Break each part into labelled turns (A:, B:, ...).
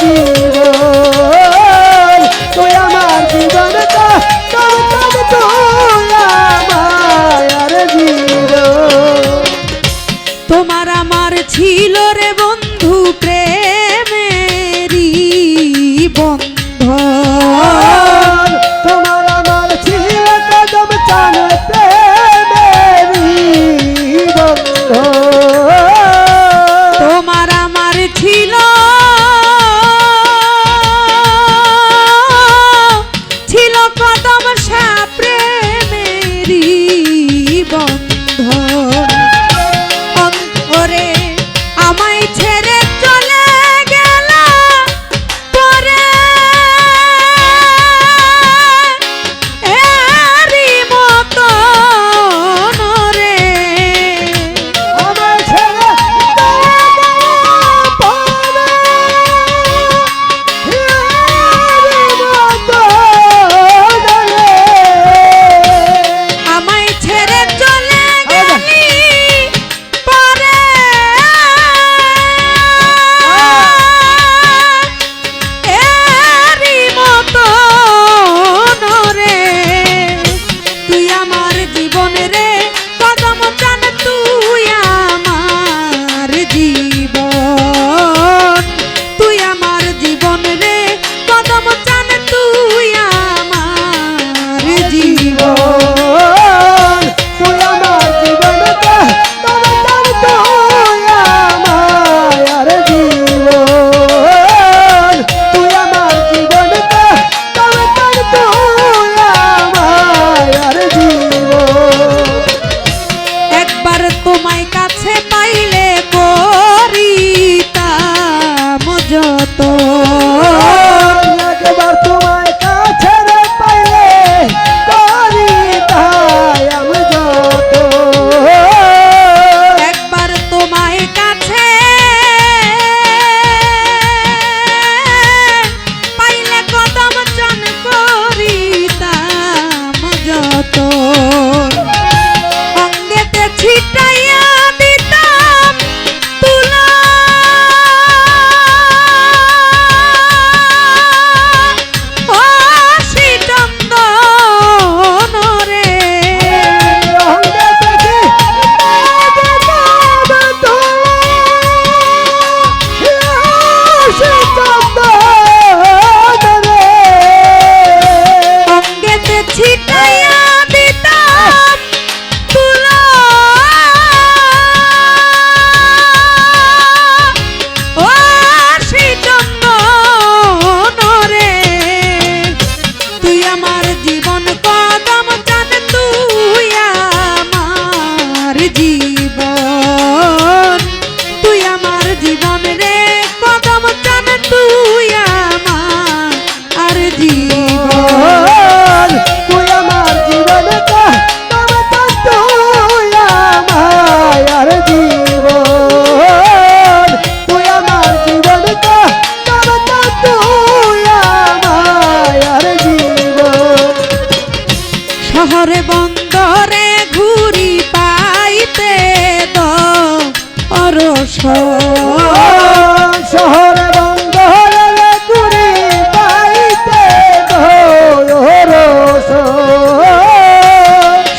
A: জীবন তুই আমার জীবন তুই আমার জীবন।
B: তোমার আমার ছিল রে বন্ধু প্রেমেরই বন্ধন,
A: তোমার আমার ছিল কদম চান প্রেমেরই বন্ধন।
B: তোমার আমার ছিল কদম সা প্রেমেরই বন্ধন। অন্তরে আমায় ছেড়ে চলে গেল পরে এরই মতন রে,
A: আমায় ছেড়ে চলে গেল পরে এরই মতন রে।
B: আমায় ছেড়ে চলে গেলি পরে এরই মতন রে, তুই আমার জীবন রে কদম চান তুই আমার জীবন, তুই আমার জীবন রে কদম চান তুই আমার জীবন।
A: তুই আমার জীবন তবে চান তুই আমার জীবন। তুই আমার জীবন তবে চান তুই আমার জীবন।
B: একবার তোমায় কাছে পাইলে করিতাম যত,
A: একবার তোমায় কাছে পাইলে করি তাই আমি যত।
B: একবার তোমায় কাছে পাইলে কদম চান করিতাম যত, অঙ্গেতে ছিটাইয়া দিতাম তুলা ও শ্রীচন্দন রে,
A: অঙ্গে দেখি
B: অঙ্গেতে ছিটাইয়া দিতাম তুলা ও শ্রীচন্দন রে, তুই আমার জীবন কদম চান তুই আমার জীবন, তুই আমার জীবন রে কদম চান তুই আমার জীবন।
A: তুই আমার জীবন তুই আমার জীবন। তুই আমার জীবন তুই আমার জীবন।
B: শহরে বন্দরে ঘুরি পাইতে অরস,
A: শহরে বন্দরে ঘুরি পাইতে রস।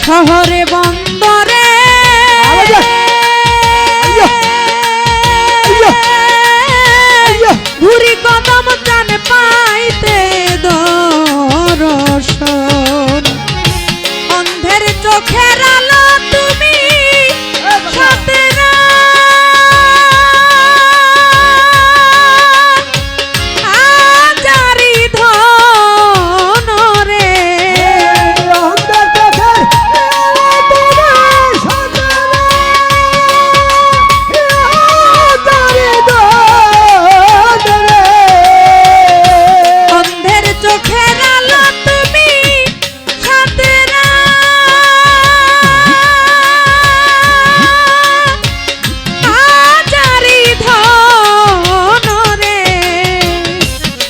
B: শহরে বন্দরে ঘুরি কদম চান পাইতে দর্শন, অন্ধের চোখের আলো তুমি সাথে না, আজারি ধন রে, অন্ধের চোখের আলো তুমি সাথে না, আজারি ধন রে,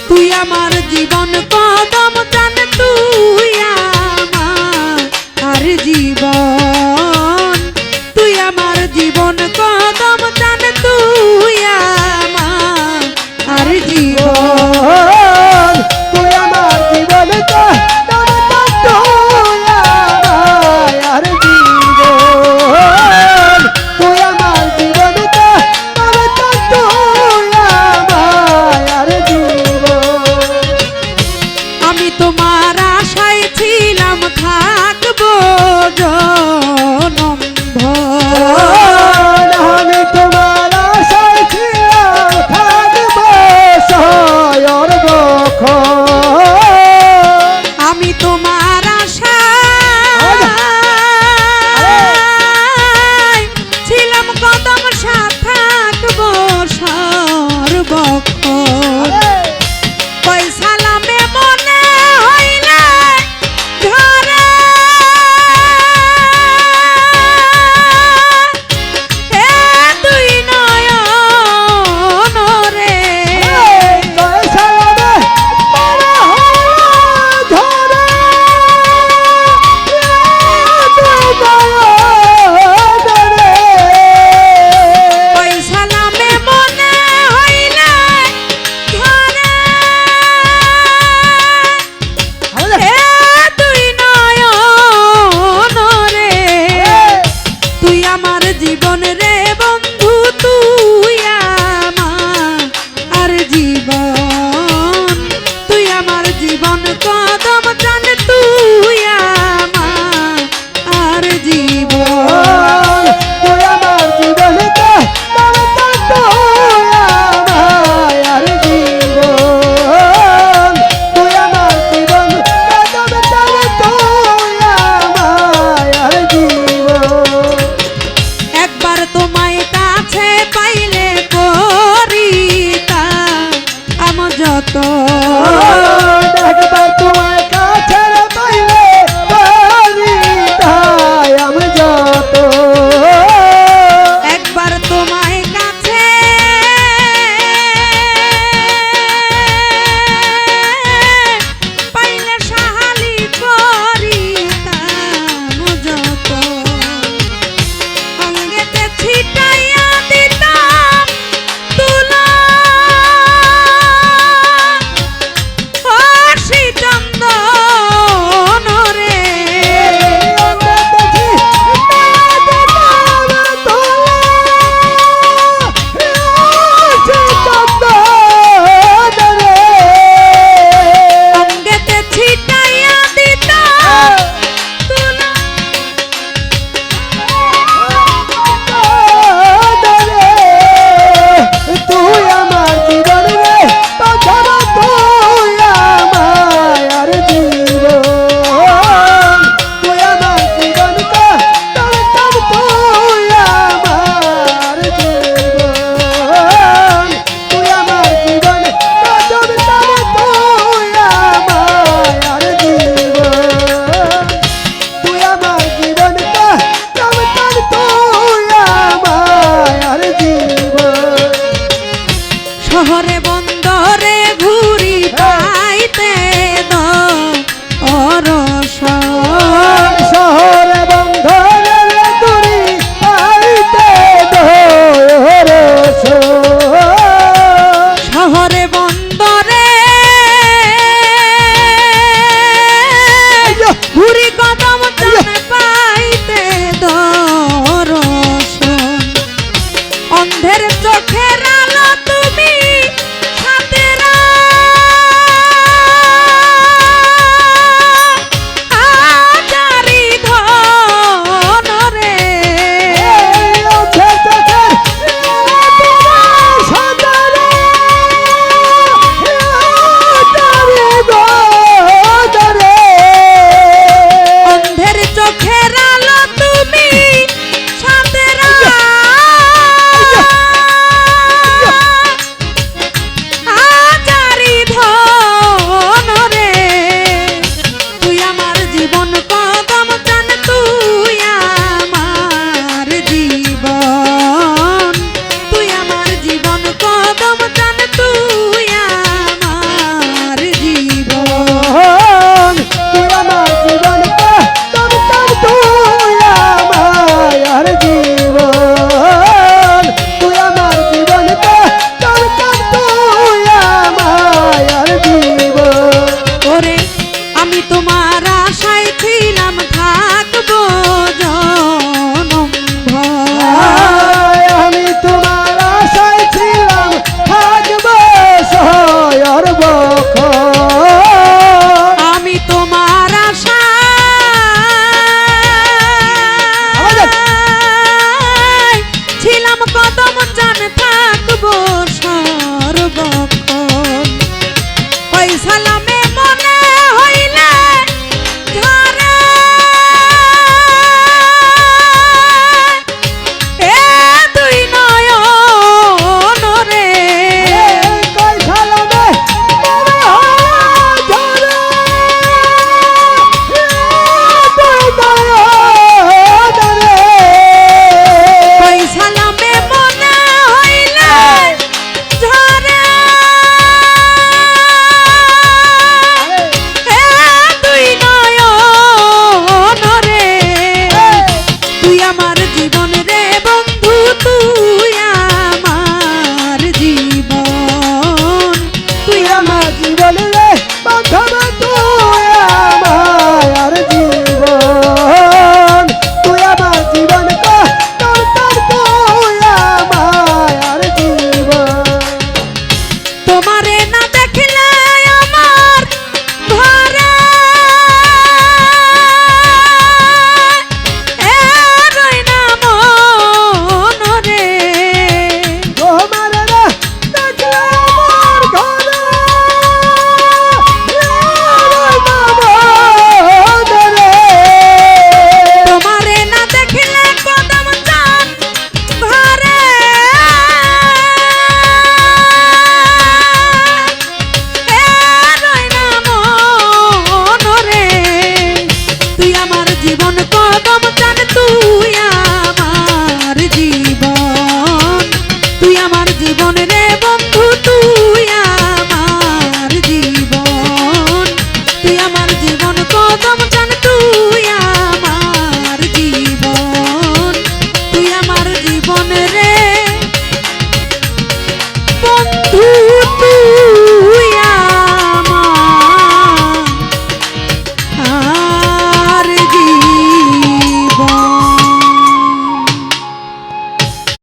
B: তুই আমার জীবন কদম চান তুই আমার জীবন, তুই আমার জীবন কদম চান তুই আমার জীবন। অন্ধের চোখের আলো তুমি সাতেরা আজারি ধন রে অন্ধের চোখের আলো তুমি সাতেরা আজারি ধন রে তুই আমার জীবন কদম চান তুই আমার জীবন তুই আমার জীবন কদম চান তুই আমার জীবন ওরে আমি তোমার আশায় ছিলাম থাকবো জনম ভর।
A: আমি তোমার আশায় ছিলাম থাকবো শহর বখর
B: আমি তোমার আশায় ছিলাম কদম জান থাকবো সর্বক্ষণ ওই সালামে মনে হইলে ঝরে এ দুই নয়ন রে
A: কই সালামে মনে হয় ঝরে তুই দয়া
B: ওই সালামে মনে হইলে ঝরে এ দুই নয়ন রে তুই আমার জীবন রে বন্ধু তুই আমার জীবন তুই আমার
A: জীবন রে বাঁধব তুই আমার জীবন তুই আমার জীবন তোর তুই আমার জীবন
B: তোমারে না দেখলে আমার ঘরে এ রই না মন রে
A: তোমার রে দেখলে আমার ঘরে
B: তোমারে না দেখলে কদম চান ঘরে এ রই না মন রে তুই আমার জীবন কদম চান তুই আমার জীবন তুই আমার জীবন রে